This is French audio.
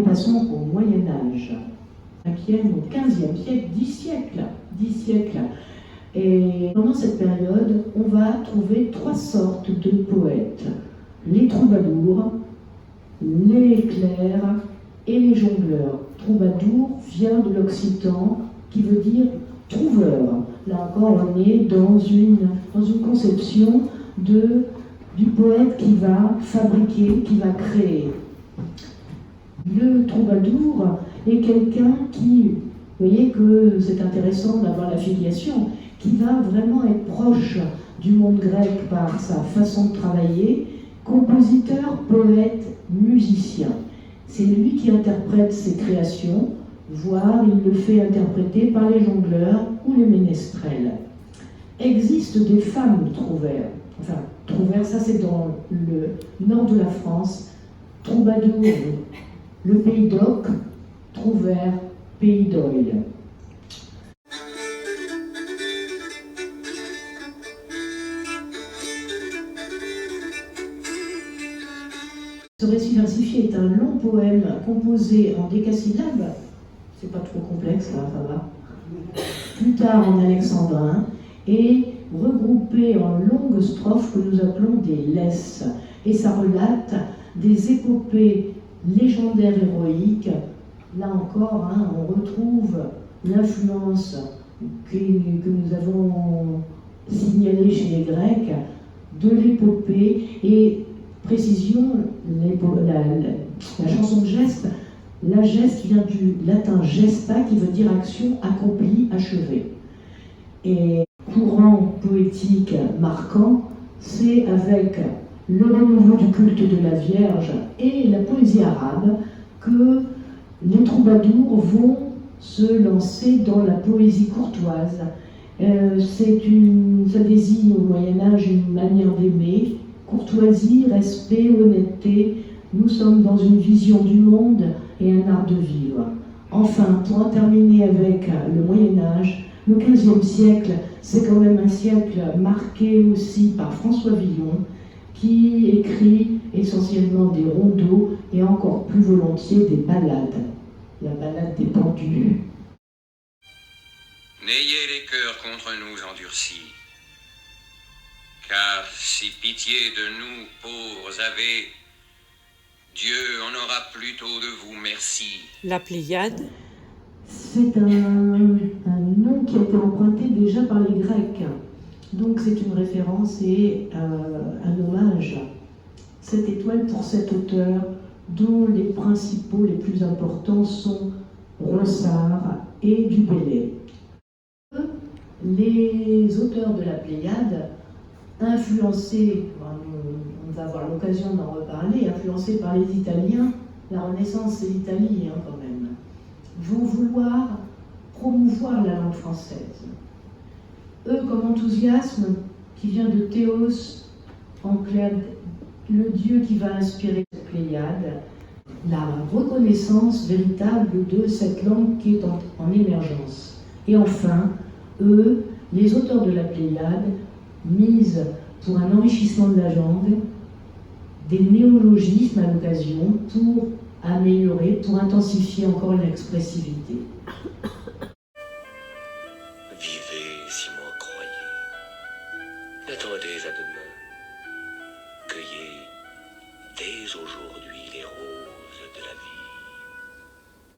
passons au Moyen-Âge. 5e au 15e siècle, 10 siècles. Et pendant cette période, on va trouver 3 sortes de poètes. Les troubadours, les clercs et les jongleurs. Troubadour vient de l'occitan qui veut dire trouveur. Là encore, on est dans une conception du poète qui va fabriquer, qui va créer. Le troubadour est quelqu'un qui, vous voyez que c'est intéressant d'avoir la filiation, qui va vraiment être proche du monde grec par sa façon de travailler, compositeur, poète, musicien. C'est lui qui interprète ses créations, voire il le fait interpréter par les jongleurs ou les ménestrels. Existent des femmes trouvères. Enfin, trouvères, ça c'est dans le nord de la France. Troubadour, le pays d'Oc, trouvère, pays d'Oïl. Ce récit versifié est un long poème composé en décasyllabes. C'est pas trop complexe, là, ça va. Plus tard en alexandrin, et regroupé en longues strophes que nous appelons des laisses. Et ça relate des épopées légendaires héroïques. Là encore, on retrouve l'influence que nous avons signalée chez les Grecs de l'épopée. Et précision, la chanson de geste, la geste vient du latin gesta qui veut dire action accomplie, achevée. Et courant poétique marquant, c'est avec le renouveau du culte de la Vierge et la poésie arabe que les troubadours vont se lancer dans la poésie courtoise. Ça désigne au Moyen-Âge une manière d'aimer, courtoisie, respect, honnêteté. Nous sommes dans une vision du monde et un art de vivre. Enfin, pour en terminer avec le Moyen-Âge, le XVe siècle, c'est quand même un siècle marqué aussi par François Villon, qui écrit essentiellement des rondeaux et encore plus volontiers des ballades. La ballade des pendus. N'ayez les cœurs contre nous endurcis, car si pitié de nous pauvres avez, Dieu en aura plutôt de vous merci. La Pléiade. C'est un nom qui a été emprunté déjà par les Grecs. Donc c'est une référence et un hommage. Cette étoile pour cet auteur dont les principaux, les plus importants sont Ronsard et Du Bellay. Les auteurs de la Pléiade, influencés, on va avoir l'occasion d'en reparler, influencés par les Italiens, la Renaissance c'est l'Italie quand même, vont vouloir promouvoir la langue française. Eux, comme enthousiasme qui vient de Théos, en clair, le dieu qui va inspirer cette Pléiade, la reconnaissance véritable de cette langue qui est en émergence. Et enfin, eux, les auteurs de la Pléiade, misent pour un enrichissement de la langue, des néologismes à l'occasion pour améliorer, pour intensifier encore l'expressivité. Vivez si m'en croyez, n'attendez à demain, cueillez dès aujourd'hui les roses de la vie.